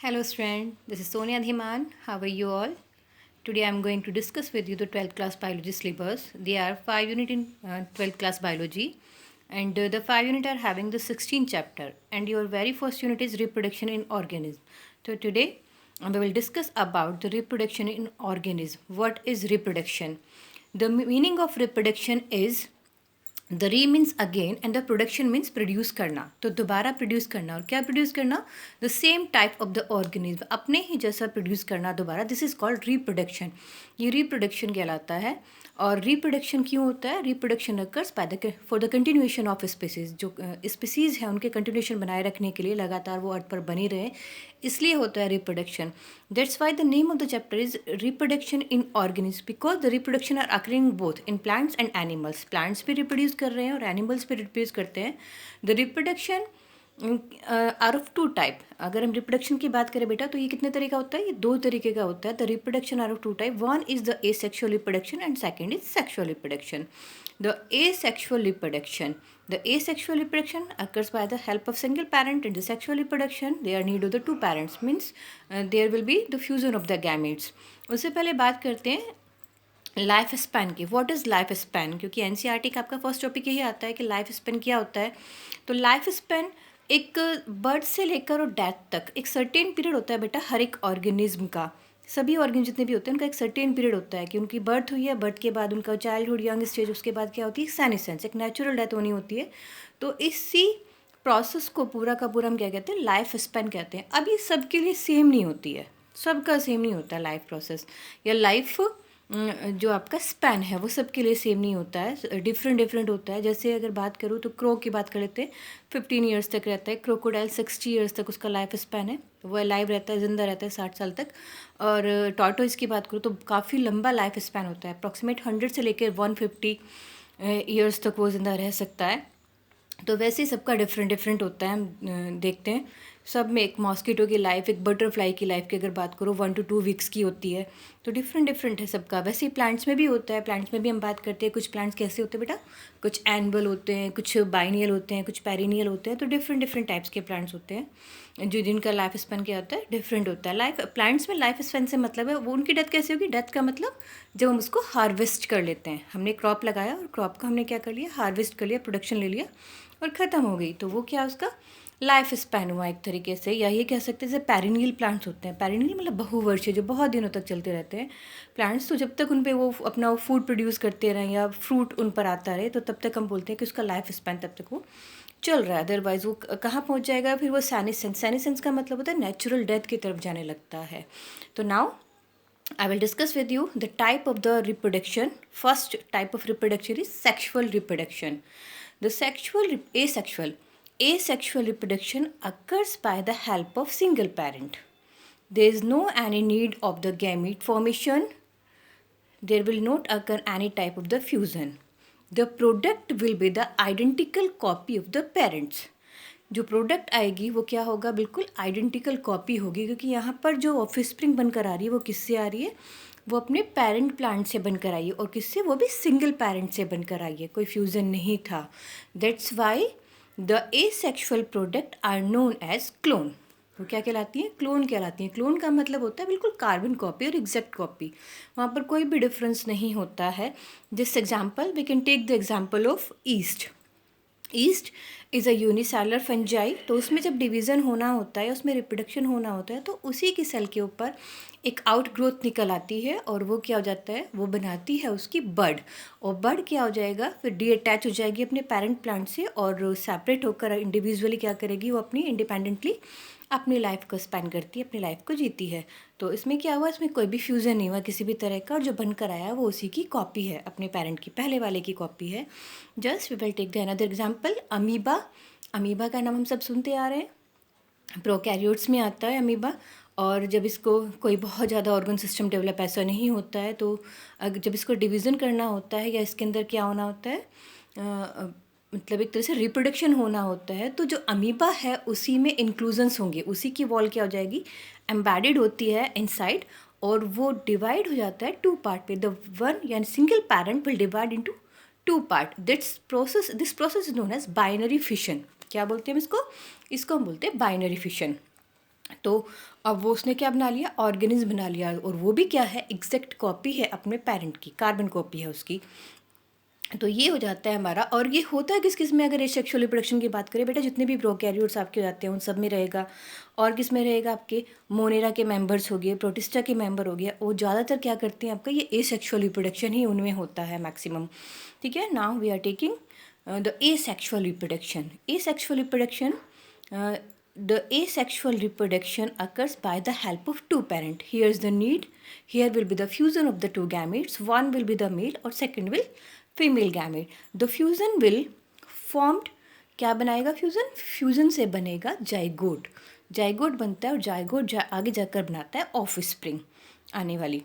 Hello student, this is Sonia Dhiman. How are you all? Today I am going to discuss with you the 12th class biology syllabus. There are 5 units in 12th class biology and the 5 unit are having the 16th chapter and your very first unit is reproduction in organism. So today we will discuss about the reproduction in organism. What is reproduction? The meaning of reproduction is the re means again and the production means produce करना, तो दोबारा produce करना. और क्या produce करना? The same type of the organism, अपने ही जैसा प्रोड्यूस करना दोबारा. This is called reproduction. ये रिप्रोडक्शन कहलाता है. और रिप्रोडक्शन क्यों होता है? Reproduction occurs by the for the continuation of species. जो स्पीसीज है उनके कंटिन्यूएशन बनाए रखने के लिए, लगातार वो अर्थ पर बनी रहे, इसलिए होता है reproduction. That's why the name of the chapter is reproduction in organism, because the reproduction are occurring both in plants and animals. Plants भी रिप्रोड्यूस कर रहे हैं और एनिमल्स भी रिप्रोड्यूस करते हैं. The reproduction are of two type. अगर हम रिप्रोडक्शन की बात करें बेटा, तो ये कितने तरीका होता है? ये दो तरीके का होता है. The reproduction are of two type. One is the asexual reproduction and second is sexual reproduction. The asexual reproduction. The asexual reproduction occurs by the help of single parent, and the sexual reproduction they are need of the two parents. Means there will be the fusion of the gametes. उससे पहले बात करते हैं life span की. What is life span? क्योंकि NCERT का आपका first topic यही आता है कि लाइफ स्पैन क्या होता है. तो लाइफ स्पैन एक बर्थ से लेकर और डेथ तक एक सर्टेन पीरियड होता है बेटा हर एक ऑर्गेनिज्म का. सभी ऑर्गेन जितने भी होते हैं उनका एक सर्टेन पीरियड होता है कि उनकी बर्थ हुई है, बर्थ के बाद उनका चाइल्डहुड यंग स्टेज, उसके बाद क्या होती है? सेनेसेंस, एक नेचुरल डेथ होनी होती है. तो इसी प्रोसेस को पूरा का पूरा हम क्या कहते हैं? लाइफ स्पैन कहते हैं. अब ये सबके लिए सेम नहीं होती है, सबका सेम नहीं होता लाइफ प्रोसेस या लाइफ जो आपका स्पैन है वो सबके लिए सेम नहीं होता है, डिफरेंट डिफरेंट होता है. जैसे अगर बात करूँ तो क्रो की बात कर लेते हैं. 15 ईयर्स तक रहता है. क्रोकोडाइल 60 ईयर्स तक उसका लाइफ स्पैन है, वो अलाइव रहता है, ज़िंदा रहता है 60 साल तक. और टॉर्टोइस की बात करूँ तो काफ़ी लंबा लाइफ स्पैन होता है, अप्रॉक्सीमेट 100 से लेकर 150 ईयर्स तक वो ज़िंदा रह सकता है. तो वैसे ही सबका डिफरेंट डिफरेंट होता है. हम देखते हैं सब में. एक मॉस्किटो की लाइफ, एक बटरफ्लाई की लाइफ की अगर बात करो 1 to 2 वीक्स की होती है. तो डिफरेंट डिफरेंट है सबका. वैसे ही प्लांट्स में भी होता है. प्लांट्स में भी हम बात करते हैं कुछ प्लांट्स कैसे होते हैं बेटा, कुछ एनुअल होते हैं, कुछ बाइनियल होते हैं, कुछ पेरिनियल होते हैं. तो डिफरेंट डिफरेंट टाइप्स के प्लांट्स होते हैं जो जिनका लाइफ स्पैन क्या होता है? डिफरेंट होता है. लाइफ प्लांट्स में लाइफ स्पैन से मतलब है वो उनकी डेथ कैसे होगी? डेथ का मतलब जब हम उसको हार्वेस्ट कर लेते हैं. हमने क्रॉप लगाया और क्रॉप का हमने क्या कर लिया? हार्वेस्ट कर लिया, प्रोडक्शन ले लिया और ख़त्म हो गई. तो वो क्या उसका लाइफ स्पैन हुआ एक तरीके से. या ये कह सकते हैं जैसे पेरिनियल प्लांट्स होते हैं. पेरिनियल मतलब बहुवर्षीय, जो बहुत दिनों तक चलते रहते हैं प्लांट्स. तो जब तक उन पे वो अपना फूड प्रोड्यूस करते रहें या फ्रूट उन पर आता रहे, तो तब तक हम बोलते हैं कि उसका लाइफ स्पैन तब तक वो चल रहा है. अदरवाइज वो कहाँ पहुँच जाएगा? फिर वो सेनेसेंस. सेनेसेंस का मतलब होता है नेचुरल डेथ की तरफ जाने लगता है. तो now I will discuss with you the type of the reproduction. First type of reproduction is sexual reproduction. The asexual reproduction occurs by the help of single parent. There is no any need of the gamete formation. There will not occur any type of the fusion. The product will be the identical copy of the parents. जो product आएगी वो क्या होगा? बिल्कुल identical copy होगी. क्योंकि यहाँ पर जो ऑफस्प्रिंग बनकर आ रही है वो किससे आ रही है? वो अपने पेरेंट प्लांट से बनकर आई है. और किससे? वो भी सिंगल पेरेंट से बनकर आई है, कोई फ्यूज़न नहीं था. That's why the asexual product are known as clone. वो क्या कहलाती हैं? क्लोन कहलाती हैं. क्लोन का मतलब होता है बिल्कुल कार्बन कॉपी और एग्जैक्ट कॉपी. वहाँ पर कोई भी डिफरेंस नहीं होता है. This example we can take the example of yeast. Yeast is a unicellular fungi. तो उसमें जब डिवीज़न होना होता है, उसमें रिप्रोडक्शन होना होता है, तो उसी की सेल के ऊपर एक आउट ग्रोथ निकल आती है और वो क्या हो जाता है? वो बनाती है उसकी बड. और बड क्या हो जाएगा? फिर डी अटैच हो जाएगी अपने पेरेंट प्लांट से और सेपरेट होकर इंडिविजुअली क्या करेगी? वो अपनी इंडिपेंडेंटली अपनी लाइफ को स्पेंड करती है, अपनी लाइफ को जीती है. तो इसमें क्या हुआ? इसमें कोई भी फ्यूज़न नहीं हुआ किसी भी तरह का. और जो बनकर आया वो उसी की कॉपी है, अपने पेरेंट की, पहले वाले की कॉपी है. Just we will take the another example, amoeba. Amoeba का नाम हम सब सुनते आ रहे हैं. प्रोकैरियोट्स में आता है अमीबा. और जब इसको कोई बहुत ज़्यादा ऑर्गन सिस्टम डेवलप ऐसा नहीं होता है, तो जब इसको डिवीज़न करना होता है या इसके अंदर क्या होना होता है, मतलब एक तरह से रिप्रोडक्शन होना होता है, तो जो अमीबा है उसी में इंक्लूजन्स होंगे. उसी की वॉल क्या हो जाएगी? एम्बेडेड होती है इनसाइड. और वो डिवाइड हो जाता है टू पार्ट पे. द वन यानी single parent will divide into two part. This process is known as binary fission. क्या बोलते हैं हम इसको? इसको हम बोलते हैं बाइनरी फिशन. तो अब वो उसने क्या बना लिया, ऑर्गेनिज्म बना लिया, और वो भी क्या है, एग्जैक्ट कॉपी है अपने पेरेंट की, कार्बन कॉपी है उसकी। तो ये हो जाता है हमारा। और ये होता है किस किस में, अगर ये सेक्सुअल रिप्रोडक्शन की बात करें बेटा, जितने भी प्रोकैरियोट्स आपके हो जाते हैं उन सब में रहेगा। और किस में रहेगा, आपके मोनेरा के मेंबर्स हो गए, प्रोटिस्टा के मेंबर हो गया, वो ज़्यादातर क्या करते हैं आपका, ये एसेक्सुअल रिप्रोडक्शन ही उनमें होता है मैक्सिमम। ठीक है, now we are taking the asexual reproduction. Asexual reproduction, the asexual reproduction occurs by the help of two parents. Here's the need. Here will be the fusion of the two gametes. One will be the male और second will female gamete. The fusion will formed, क्या बनाएगा fusion, fusion से बनेगा zygote. Zygote बनता है और zygote आगे जाकर बनाता है ऑफ स्प्रिंग आने वाली।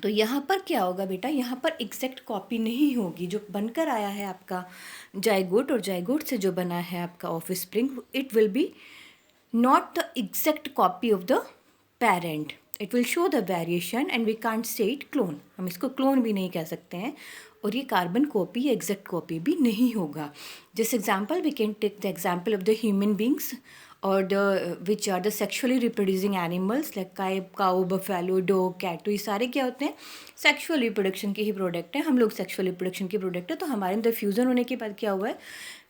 तो यहाँ पर क्या होगा बेटा, यहाँ पर एग्जैक्ट कॉपी नहीं होगी। जो बनकर आया है आपका जाइगोट और जाइगोट से जो बना है आपका of spring, it will be not the exact copy of the parent. It will show the variation and we can't say it clone. हम इसको क्लोन भी नहीं कह सकते हैं, और ये कार्बन कॉपी या एग्जैक्ट कॉपी भी नहीं होगा। जिस example we can take the example of the human beings और the which are the sexually reproducing animals like cow, buffalo, dog, cat. तो ये सारे क्या होते हैं, सेक्शुअल रिप्रोडक्शन के ही प्रोडक्ट हैं। हम लोग सेक्शुअल रिप्रोडक्शन के प्रोडक्ट है। तो हमारे अंदर फ्यूज़न होने के बाद क्या हुआ है,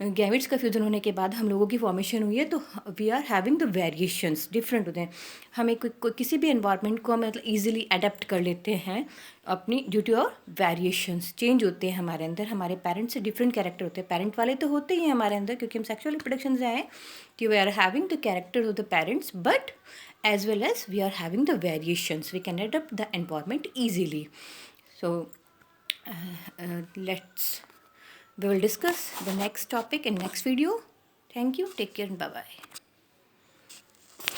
गैमेट्स का फ्यूज़न होने के बाद हम लोगों की फॉर्मेशन हुई है। तो we are having the variations, different होते हैं। हमें किसी भी एनवायरनमेंट को हम मतलब ईजिली अडेप्ट कर लेते हैं अपनी, ड्यू टू और वेरिएशंस चेंज होते हैं हमारे अंदर। हमारे पेरेंट्स से डिफरेंट कैरेक्टर होते हैं, पेरेंट वाले तो होते ही हैं हमारे अंदर, क्योंकि हम सेक्शुअल रिप्रोडक्शन से आए कि we are having the character of the parents, but as well as we are having the variations, we can adapt the environment easily. So we will discuss the next topic in next video. Thank you, take care and bye bye.